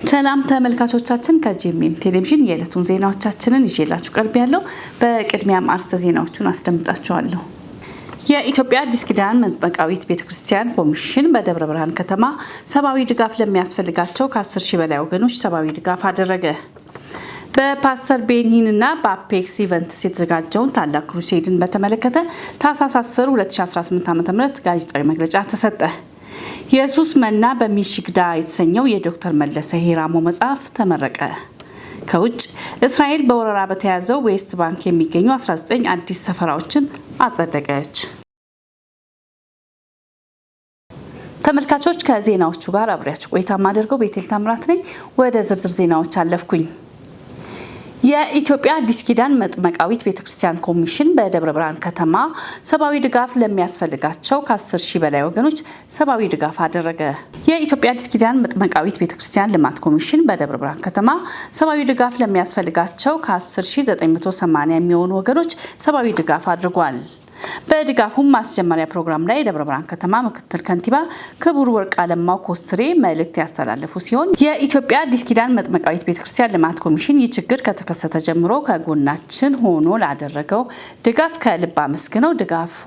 ሰላም ተመልካቾቻችን ከጂኤምኤም ቴሌቪዥን የዕለቱን ዜናዎቻችንን ይዤላችሁ ቀርቤያለሁ። በቅድሚያም አርዕስተ ዜናዎቹን አስደምጣችኋለሁ። የኢትዮጵያ አዲስ ኪዳን መጥምቃዊት ቤተክርስቲያን ኮሚሽን በደብረ ብርሃን ከተማ ሰብአዊ ድጋፍ ለሚያስፈልጋቸው ከ10 ሺህ በላይ ወገኖች ሰብአዊ ድጋፍ አደረገ። በፓስተር ቤኒሂንና በአፔክስ ኢቨንትስ የተዘጋጀውን ታላቅ ክሩሴድን በተመለከተ ታኅሳስ 10 2018 ዓ.ም ጋዜጣዊ መግለጫ ተሰጠ። ኢየሱስ መና በሚሽግዳ የተሰኘው የዶክተር መለሰ ሄራሞ መጽሐፍ ተመረቀ። ከውጭ እስራኤል በወረራ በተያዘው ዌስት ባንክ የሚገኙ 19 አዲስ ሰፈራዎችን አጸደቀች። ተመልካቾች ከዜናዎቹ ጋር አብሬያችሁ ቆይታ ማደርገው ቤቴል ታምራት ነኝ። ወደ ዝርዝር ዜናዎች አለፍኩኝ። የኢትዮጵያ አዲስ ኪዳን መጥምቃዊት ቤተክርስቲያን ኮሚሽን በደብረ ብርሃን ከተማ ሰብአዊ ድጋፍ ለሚያስፈልጋቸው ከ10 ሺህ በላይ ወገኖች ሰብአዊ ድጋፍ አደረገ። የኢትዮጵያ አዲስ ኪዳን መጥምቃዊት ቤተክርስቲያን ልማት ኮሚሽን በደብረ ብርሃን ከተማ ሰብአዊ ድጋፍ ለሚያስፈልጋቸው ከ10,980 የሚሆኑ ወገኖች ሰብአዊ ድጋፍ አድርጓል። በድጋፉም ማስጀመሪያ ፕሮግራም ላይ የደብረ ብርሃን ከተማ ምክትል ከንቲባ ክቡር ወርቅ አለማው ኮስትሬ መልእክት ያስተላለፉ ሲሆን የኢትዮጵያ አዲስ ኪዳን መጥምቃዊት ቤተክርስቲያን ልማት ኮሚሽን ይህ ችግር ከተከሰተ ጀምሮ ከጎናችን ሆኖ ላደረገው ድጋፍ ከልብ አመስግነው ድጋፉ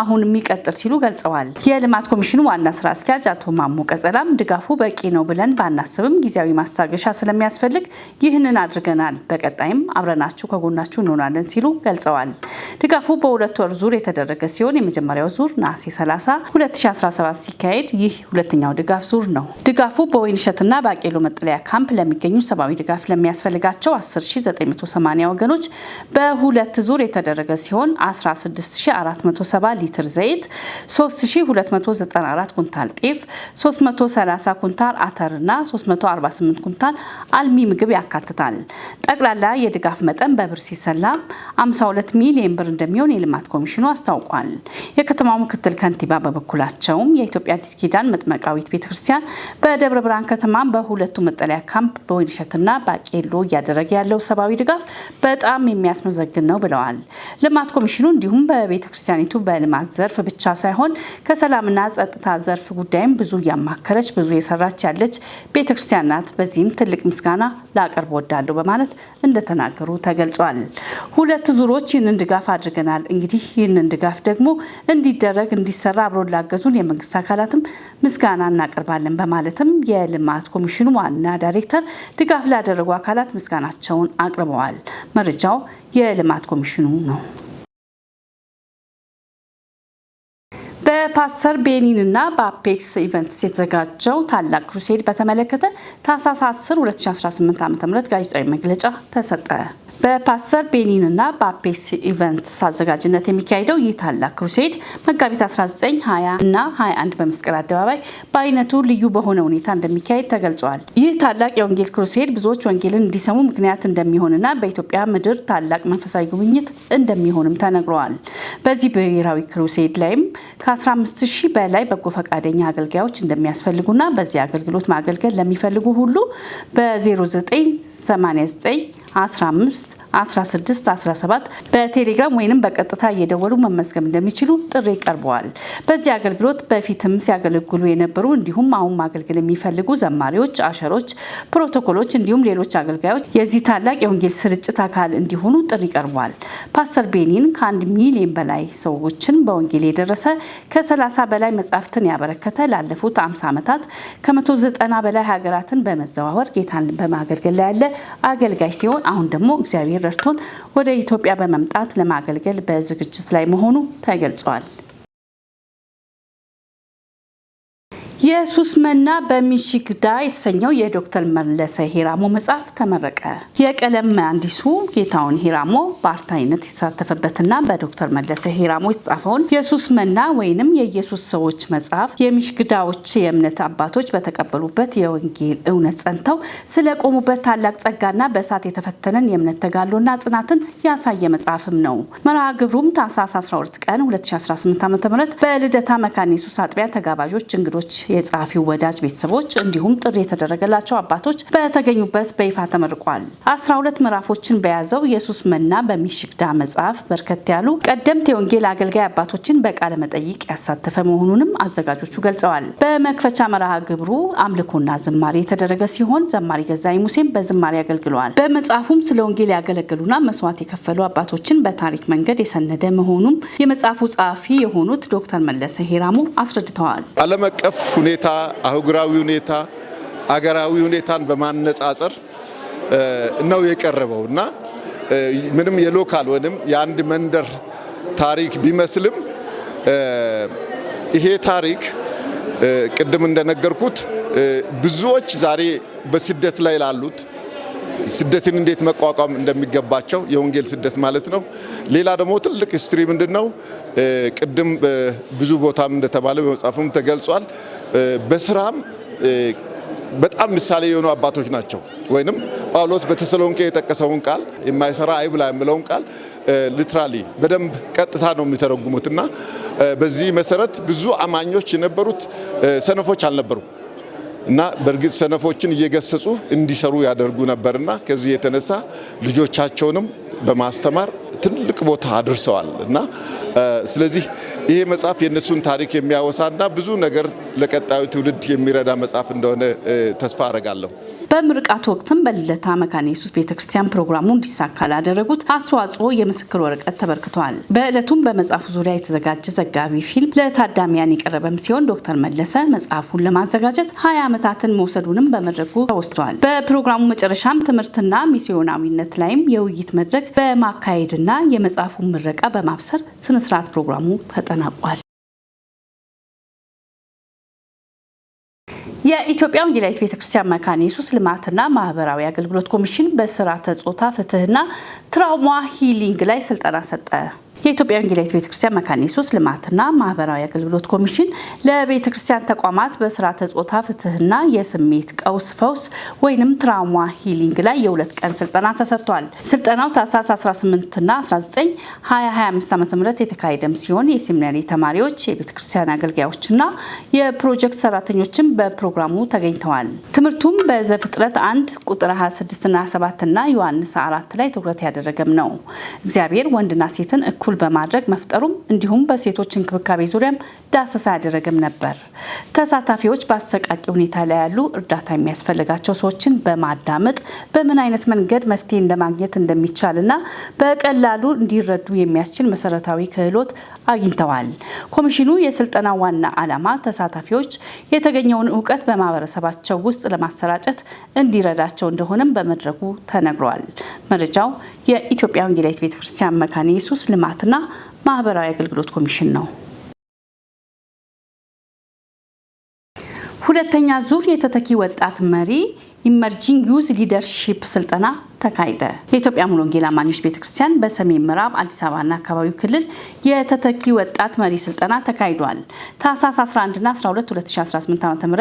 አሁን የሚቀጥል ሲሉ ገልጸዋል። የልማት ኮሚሽኑ ዋና ስራ አስኪያጅ አቶ ማሞ ቀጸላም ድጋፉ በቂ ነው ብለን ባናስብም ጊዜያዊ ማስታገሻ ስለሚያስፈልግ ይህንን አድርገናል፣ በቀጣይም አብረናችሁ ከጎናችሁ እንሆናለን ሲሉ ገልጸዋል። ድጋፉ በሁለት ወር ዙር የተደረገ ሲሆን የመጀመሪያው ዙር ነሐሴ 30 2017 ሲካሄድ ይህ ሁለተኛው ድጋፍ ዙር ነው። ድጋፉ በወይንሸትና ባቄሎ መጠለያ ካምፕ ለሚገኙ ሰብአዊ ድጋፍ ለሚያስፈልጋቸው 10,980 ወገኖች በሁለት ዙር የተደረገ ሲሆን 16,470 ሊትር ዘይት፣ 3,294 ኩንታል ጤፍ፣ 330 ኩንታል አተርና 348 ኩንታል አልሚ ምግብ ያካትታል። ጠቅላላ የድጋፍ መጠን በብር ሲሰላ 52 ሚሊዮን ብር እንደሚሆን የልማት ኮሚሽኑ አስታውቋል። የከተማው ምክትል ከንቲባ በበኩላቸውም የኢትዮጵያ አዲስ ኪዳን መጥምቃዊት ቤተክርስቲያን በደብረ ብርሃን ከተማ በሁለቱ መጠለያ ካምፕ በወይንሸትና ባቄሎ እያደረገ ያለው ሰብአዊ ድጋፍ በጣም የሚያስመሰግን ነው ብለዋል። ልማት ኮሚሽኑ እንዲሁም በቤተክርስቲያኒቱ በልማት ዘርፍ ብቻ ሳይሆን ከሰላምና ጸጥታ ዘርፍ ጉዳይም ብዙ እያማከረች ብዙ የሰራች ያለች ቤተክርስቲያን ናት። በዚህም ትልቅ ምስጋና ላቀርብ ወዳለሁ በማለት እንደተናገሩ ተገልጿል። ሁለት ዙሮች ይህንን ድጋፍ አድርገናል። እንግዲህ ይህንን ድጋፍ ደግሞ እንዲደረግ እንዲሰራ አብሮን ላገዙን የመንግስት አካላትም ምስጋና እናቀርባለን በማለትም የልማት ኮሚሽኑ ዋና ዳይሬክተር ድጋፍ ላደረጉ አካላት ምስጋናቸውን አቅርበዋል። መረጃው የልማት ኮሚሽኑ ነው። በፓስተር ቤኒሂንና በአፔክስ ኢቨንትስ የተዘጋጀው ታላቅ ክሩሴድ በተመለከተ ታኅሳስ 10 2018 ዓ.ም ጋዜጣዊ መግለጫ ተሰጠ። በፓስተር ቤኒሂንና በአፔክስ ኢቨንትስ አዘጋጅነት የሚካሄደው ይህ ታላቅ ክሩሴድ መጋቢት 19፣ 20 እና 21 በመስቀል አደባባይ በአይነቱ ልዩ በሆነ ሁኔታ እንደሚካሄድ ተገልጿል። ይህ ታላቅ የወንጌል ክሩሴድ ብዙዎች ወንጌልን እንዲሰሙ ምክንያት እንደሚሆንና በኢትዮጵያ ምድር ታላቅ መንፈሳዊ ጉብኝት እንደሚሆንም ተነግሯል። በዚህ ብሔራዊ ክሩሴድ ላይም ከ15,000 በላይ በጎ ፈቃደኛ አገልጋዮች እንደሚያስፈልጉና በዚህ አገልግሎት ማገልገል ለሚፈልጉ ሁሉ በ0989 15 16 17 በቴሌግራም ወይንም በቀጥታ እየደወሉ መመዝገብ እንደሚችሉ ጥሪ ቀርበዋል። በዚህ አገልግሎት በፊትም ሲያገለግሉ የነበሩ እንዲሁም አሁን ማገልገል የሚፈልጉ ዘማሪዎች፣ አሸሮች፣ ፕሮቶኮሎች እንዲሁም ሌሎች አገልጋዮች የዚህ ታላቅ የወንጌል ስርጭት አካል እንዲሆኑ ጥሪ ቀርቧል። ፓስተር ቤኒሂን ከ1 ሚሊዮን በላይ ሰዎችን በወንጌል የደረሰ ከ30 በላይ መጻሕፍትን ያበረከተ ላለፉት 50 ዓመታት ከ190 በላይ ሀገራትን በመዘዋወር ጌታን በማገልገል ላይ ያለ አገልጋይ ሲሆን አሁን ደግሞ እግዚአብሔር ረድቶን ወደ ኢትዮጵያ በመምጣት ለማገልገል በዝግጅት ላይ መሆኑ ተገልጿል። ኢየሱስ መና በሚሽግዳ የተሰኘው የዶክተር መለሰ ሄራሞ መጽሐፍ ተመረቀ። የቀለም መሐንዲሱ ጌታውን ሄራሞ በአርታይነት የተሳተፈበትና በዶክተር መለሰ ሄራሞ የተጻፈውን ኢየሱስ መና ወይንም የኢየሱስ ሰዎች መጽሐፍ የሚሽግዳዎች የእምነት አባቶች በተቀበሉበት የወንጌል እውነት ጸንተው ስለቆሙበት ታላቅ ጸጋና በእሳት የተፈተነን የእምነት ተጋድሎና ጽናትን ያሳየ መጽሐፍም ነው። መርሃ ግብሩም ታኅሳስ 12 ቀን 2018 ዓ.ም በልደታ መካነ ኢየሱስ አጥቢያ ተጋባዦች እንግዶች የጸሐፊው ወዳጅ ቤተሰቦች እንዲሁም ጥሪ የተደረገላቸው አባቶች በተገኙበት በይፋ ተመርቋል። 12 ምዕራፎችን በያዘው ኢየሱስ መና በሚሽግዳ መጽሐፍ በርከት ያሉ ቀደምት የወንጌል አገልጋይ አባቶችን በቃለ መጠይቅ ያሳተፈ መሆኑንም አዘጋጆቹ ገልጸዋል። በመክፈቻ መርሃ ግብሩ አምልኮና ዝማሬ የተደረገ ሲሆን ዘማሪ ገዛኝ ሙሴም በዝማሬ አገልግለዋል። በመጽሐፉም ስለ ወንጌል ያገለገሉና መስዋዕት የከፈሉ አባቶችን በታሪክ መንገድ የሰነደ መሆኑም የመጽሐፉ ጸሐፊ የሆኑት ዶክተር መለሰ ሄራሙ አስረድተዋል። ዓለም አቀፍ ሁኔታ፣ አህጉራዊ ሁኔታ፣ አገራዊ ሁኔታን በማነጻጸር ነው የቀረበው እና ምንም የሎካል ወይም የአንድ መንደር ታሪክ ቢመስልም ይሄ ታሪክ ቅድም እንደነገርኩት ብዙዎች ዛሬ በስደት ላይ ላሉት ስደትን እንዴት መቋቋም እንደሚገባቸው የወንጌል ስደት ማለት ነው። ሌላ ደግሞ ትልቅ ሂስትሪ ምንድነው? ቅድም ብዙ ቦታም እንደተባለው በመጽሐፉም ተገልጿል። በስራም በጣም ምሳሌ የሆኑ አባቶች ናቸው። ወይንም ጳውሎስ በተሰሎንቄ የጠቀሰውን ቃል የማይሰራ አይብላ የሚለውን ቃል ሊትራሊ በደንብ ቀጥታ ነው የሚተረጉሙትና በዚህ መሰረት ብዙ አማኞች የነበሩት ሰነፎች አልነበሩ እና በእርግጥ ሰነፎችን እየገሰጹ እንዲሰሩ ያደርጉ ነበርና ከዚህ የተነሳ ልጆቻቸውንም በማስተማር ትልቅ ቦታ አድርሰዋል እና ስለዚህ ይሄ መጽሐፍ የነሱን ታሪክ የሚያወሳና ብዙ ነገር ለቀጣዩ ትውልድ የሚረዳ መጽሐፍ እንደሆነ ተስፋ አደርጋለሁ። በምርቃቱ ወቅትም በልደታ መካነ ኢየሱስ ቤተክርስቲያን ፕሮግራሙ እንዲሳካ ላደረጉት አስተዋጽኦ የምስክር ወረቀት ተበርክቷል። በዕለቱም በመጽሐፉ ዙሪያ የተዘጋጀ ዘጋቢ ፊልም ለታዳሚያን የቀረበም ሲሆን ዶክተር መለሰ መጽሐፉን ለማዘጋጀት 20 ዓመታትን መውሰዱንም በመድረኩ ተወስቷል። በፕሮግራሙ መጨረሻም ትምህርትና ሚስዮናዊነት ላይም የውይይት መድረክ በማካሄድና የመጽሐፉን ምረቃ በማብሰር ስነስርዓት ፕሮግራሙ ተጠናቋል። የኢትዮጵያ ወንጌላዊት ቤተክርስቲያን መካነ ኢየሱስ ልማትና ማህበራዊ አገልግሎት ኮሚሽን በስርዓተ ጾታ ፍትህና ትራውማ ሂሊንግ ላይ ስልጠና ሰጠ። የኢትዮጵያ ወንጌላዊት ቤተክርስቲያን መካነ ኢየሱስ ልማትና ማህበራዊ አገልግሎት ኮሚሽን ለቤተክርስቲያን ተቋማት በስርዓተ ጾታ ፍትህና የስሜት ቀውስ ፈውስ ወይንም ትራውማ ሂሊንግ ላይ የ2 ቀን ስልጠና ተሰጥቷል። ስልጠናው ታህሳስ 18ና 19 2025 ዓ.ም የተካሄደም ሲሆን የሴሚናሪ ተማሪዎች፣ የቤተክርስቲያን አገልጋዮችና የፕሮጀክት ሰራተኞችም በፕሮግራሙ ተገኝተዋል። ትምህርቱም በዘፍጥረት 1 ቁጥር 26ና 27ና ዮሐንስ 4 ላይ ትኩረት ያደረገም ነው። እግዚአብሔር ወንድና ሴትን እኩል በማድረግ መፍጠሩም እንዲሁም በሴቶች እንክብካቤ ዙሪያም ዳሰሳ ያደረገም ነበር። ተሳታፊዎች በአሰቃቂ ሁኔታ ላይ ያሉ እርዳታ የሚያስፈልጋቸው ሰዎችን በማዳመጥ በምን አይነት መንገድ መፍትሄ እንደማግኘት እንደሚቻልና በቀላሉ እንዲረዱ የሚያስችል መሰረታዊ ክህሎት አግኝተዋል። ኮሚሽኑ የስልጠና ዋና ዓላማ ተሳታፊዎች የተገኘውን እውቀት በማህበረሰባቸው ውስጥ ለማሰራጨት እንዲረዳቸው እንደሆነም በመድረኩ ተነግሯል። መረጃው የኢትዮጵያ ወንጌላዊት ቤተክርስቲያን መካነ ኢየሱስ ልማትና ማህበራዊ አገልግሎት ኮሚሽን ነው። ሁለተኛ ዙር የተተኪ ወጣት መሪ ኢመርጂንግ ዩዝ ሊደርሺፕ ስልጠና ተካሄደ። የኢትዮጵያ ሙሉ ወንጌል አማኞች ቤተክርስቲያን በሰሜን ምዕራብ አዲስ አበባና አካባቢው ክልል የተተኪ ወጣት መሪ ስልጠና ተካሂዷል። ታህሳስ 11ና 12 2018 ዓ.ም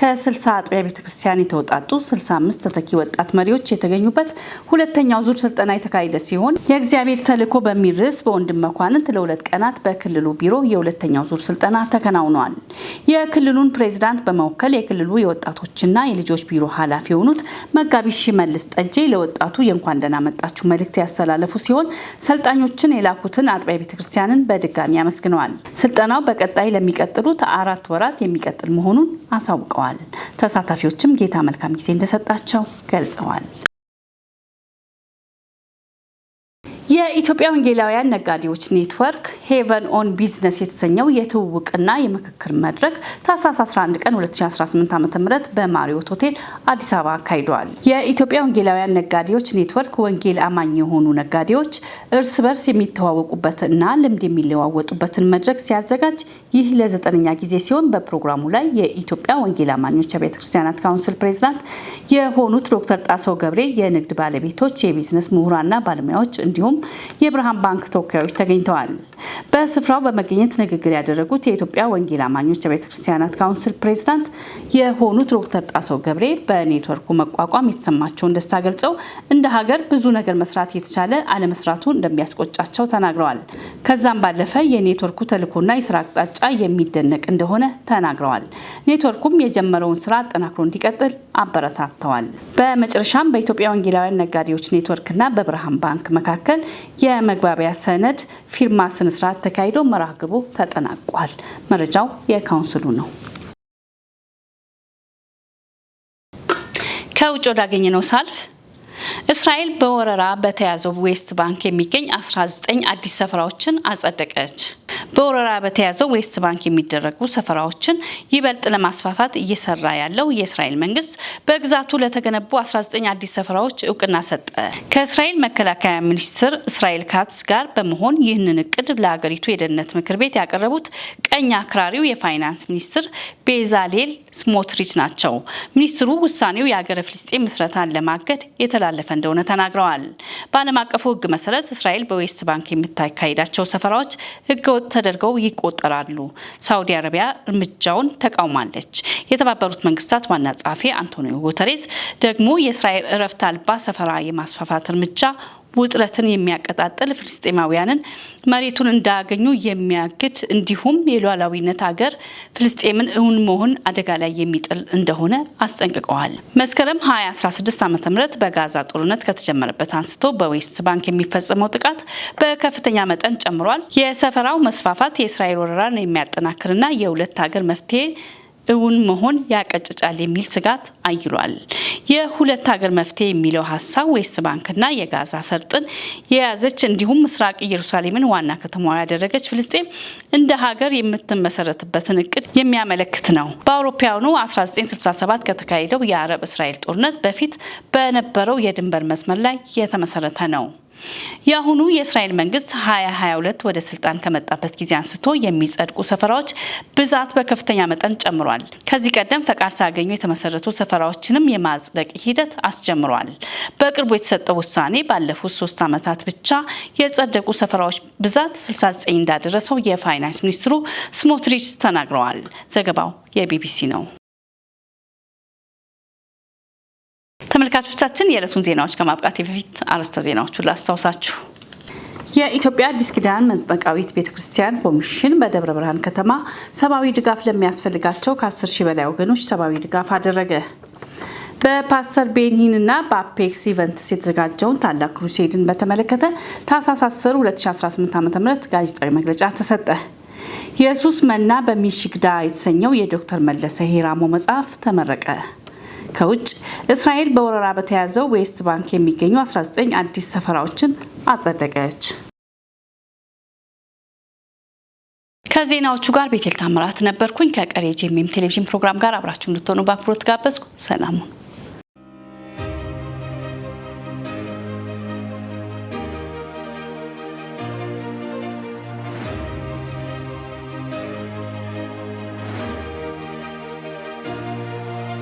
ከ60 አጥቢያ ቤተክርስቲያን የተወጣጡ 65 ተተኪ ወጣት መሪዎች የተገኙበት ሁለተኛው ዙር ስልጠና የተካሄደ ሲሆን የእግዚአብሔር ተልእኮ በሚል ርዕስ በወንድም መኳንንት ለ2 ቀናት በክልሉ ቢሮ የሁለተኛው ዙር ስልጠና ተከናውኗል። የክልሉን ፕሬዝዳንት በመወከል የክልሉ የወጣቶችና የልጆች ቢሮ ኃላፊ የሆኑት መጋቢ ሽመልስ ጠጄ ለወጣቱ የእንኳን ደህና መጣችሁ መልእክት ያስተላለፉ ሲሆን ሰልጣኞችን የላኩትን አጥቢያ ቤተክርስቲያንን በድጋሚ አመስግነዋል። ስልጠናው በቀጣይ ለሚቀጥሉት 4 ወራት የሚቀጥል መሆኑን አሳውቀዋል። ተሳታፊዎችም ጌታ መልካም ጊዜ እንደሰጣቸው ገልጸዋል። የኢትዮጵያ ወንጌላውያን ነጋዴዎች ኔትወርክ ሄቨን ኦን ቢዝነስ የተሰኘው የትውውቅና የምክክር መድረክ ታህሳስ 11 ቀን 2018 ዓ.ም በማሪዮት ሆቴል አዲስ አበባ አካሂደዋል። የኢትዮጵያ ወንጌላውያን ነጋዴዎች ኔትወርክ ወንጌል አማኝ የሆኑ ነጋዴዎች እርስ በርስ የሚተዋወቁበትና ልምድ የሚለዋወጡበትን መድረክ ሲያዘጋጅ ይህ ለ9ኛ ጊዜ ሲሆን በፕሮግራሙ ላይ የኢትዮጵያ ወንጌል አማኞች ቤተክርስቲያናት ካውንስል ፕሬዝዳንት የሆኑት ዶክተር ጣሰው ገብሬ፣ የንግድ ባለቤቶች፣ የቢዝነስ ምሁራንና ባለሙያዎች እንዲሁም የብርሃን ባንክ ተወካዮች ተገኝተዋል። በስፍራው በመገኘት ንግግር ያደረጉት የኢትዮጵያ ወንጌል አማኞች ቤተክርስቲያናት ካውንስል ፕሬዝዳንት የሆኑት ዶክተር ጣሰው ገብሬ በኔትወርኩ መቋቋም የተሰማቸውን ደስታ ገልጸው እንደ ሀገር ብዙ ነገር መስራት የተቻለ አለመስራቱ እንደሚያስቆጫቸው ተናግረዋል። ከዛም ባለፈ የኔትወርኩ ተልዕኮና የስራ አቅጣጫ የሚደነቅ እንደሆነ ተናግረዋል። ኔትወርኩም የጀመረውን ስራ አጠናክሮ እንዲቀጥል አበረታተዋል። በመጨረሻም በኢትዮጵያ ወንጌላውያን ነጋዴዎች ኔትወርክና በብርሃን ባንክ መካከል የመግባቢያ ሰነድ ፊርማ ስነ ስርዓት ተካሂዶ መርሃ ግብሩ ተጠናቋል። መረጃው የካውንስሉ ነው። ከውጭ ወዳገኘነው ሳልፍ እስራኤል በወረራ በተያዘው ዌስት ባንክ የሚገኝ 19 አዲስ ሰፈራዎችን አጸደቀች። በወረራ በተያዘው ዌስት ባንክ የሚደረጉ ሰፈራዎችን ይበልጥ ለማስፋፋት እየሰራ ያለው የእስራኤል መንግስት በግዛቱ ለተገነቡ 19 አዲስ ሰፈራዎች እውቅና ሰጠ። ከእስራኤል መከላከያ ሚኒስትር እስራኤል ካትስ ጋር በመሆን ይህንን እቅድ ለሀገሪቱ የደህንነት ምክር ቤት ያቀረቡት ቀኝ አክራሪው የፋይናንስ ሚኒስትር ቤዛሌል ስሞትሪች ናቸው። ሚኒስትሩ ውሳኔው የሀገረ ፍልስጤም ምስረታን ለማገድ የተላለፈ እንደሆነ ተናግረዋል። በዓለም አቀፉ ሕግ መሰረት እስራኤል በዌስት ባንክ የምታካሂዳቸው ሰፈራዎች ሕገወጥ ተደርገው ይቆጠራሉ። ሳዑዲ አረቢያ እርምጃውን ተቃውማለች። የተባበሩት መንግስታት ዋና ጸሐፊ አንቶኒዮ ጉተሬስ ደግሞ የእስራኤል እረፍት አልባ ሰፈራ የማስፋፋት እርምጃ ውጥረትን የሚያቀጣጥል ፍልስጤማውያንን መሬቱን እንዳያገኙ የሚያግድ እንዲሁም የሉዓላዊነት ሀገር ፍልስጤምን እውን መሆን አደጋ ላይ የሚጥል እንደሆነ አስጠንቅቀዋል። መስከረም 2016 ዓ.ም በጋዛ ጦርነት ከተጀመረበት አንስቶ በዌስት ባንክ የሚፈጸመው ጥቃት በከፍተኛ መጠን ጨምሯል። የሰፈራው መስፋፋት የእስራኤል ወረራን የሚያጠናክርና የሁለት ሀገር መፍትሄ እውን መሆን ያቀጭጫል የሚል ስጋት አይሏል። የሁለት ሀገር መፍትሄ የሚለው ሀሳብ ዌስት ባንክና የጋዛ ሰርጥን የያዘች እንዲሁም ምስራቅ ኢየሩሳሌምን ዋና ከተማዋ ያደረገች ፍልስጤም እንደ ሀገር የምትመሰረትበትን እቅድ የሚያመለክት ነው። በአውሮፓውያኑ 1967 ከተካሄደው የአረብ እስራኤል ጦርነት በፊት በነበረው የድንበር መስመር ላይ የተመሰረተ ነው። የአሁኑ የእስራኤል መንግስት 2022 ወደ ስልጣን ከመጣበት ጊዜ አንስቶ የሚጸድቁ ሰፈራዎች ብዛት በከፍተኛ መጠን ጨምሯል። ከዚህ ቀደም ፈቃድ ሳያገኙ የተመሰረቱ ሰፈራዎችንም የማጽደቅ ሂደት አስጀምሯል። በቅርቡ የተሰጠው ውሳኔ ባለፉት 3 ዓመታት ብቻ የጸደቁ ሰፈራዎች ብዛት 69 እንዳደረሰው የፋይናንስ ሚኒስትሩ ስሞትሪች ተናግረዋል። ዘገባው የቢቢሲ ነው። ተመልካቾቻችን የዕለቱን ዜናዎች ከማብቃቴ በፊት አርዕስተ ዜናዎቹን ላስታውሳችሁ። የኢትዮጵያ አዲስ ኪዳን መጥመቃዊት ቤተክርስቲያን ኮሚሽን በደብረ ብርሃን ከተማ ሰብአዊ ድጋፍ ለሚያስፈልጋቸው ከ10 ሺህ በላይ ወገኖች ሰብአዊ ድጋፍ አደረገ። በፓስተር ቤንሂንና በአፔክስ ኢቨንትስ የተዘጋጀውን ታላቅ ክሩሴድን በተመለከተ ታህሳስ 10 2018 ዓ.ም ጋዜጣዊ መግለጫ ተሰጠ። ኢየሱስ መና በሚሽግዳ የተሰኘው የዶክተር መለሰ ሄራሞ መጽሐፍ ተመረቀ። ከውጭ እስራኤል በወረራ በተያዘው ዌስት ባንክ የሚገኙ 19 አዲስ ሰፈራዎችን አጸደቀች። ከዜናዎቹ ጋር ቤቴል ታምራት ነበርኩኝ። ከቀሪ ጄኤምኤም ቴሌቪዥን ፕሮግራም ጋር አብራችሁ እንድትሆኑ በአክብሮት ጋበዝኩ። ሰላም።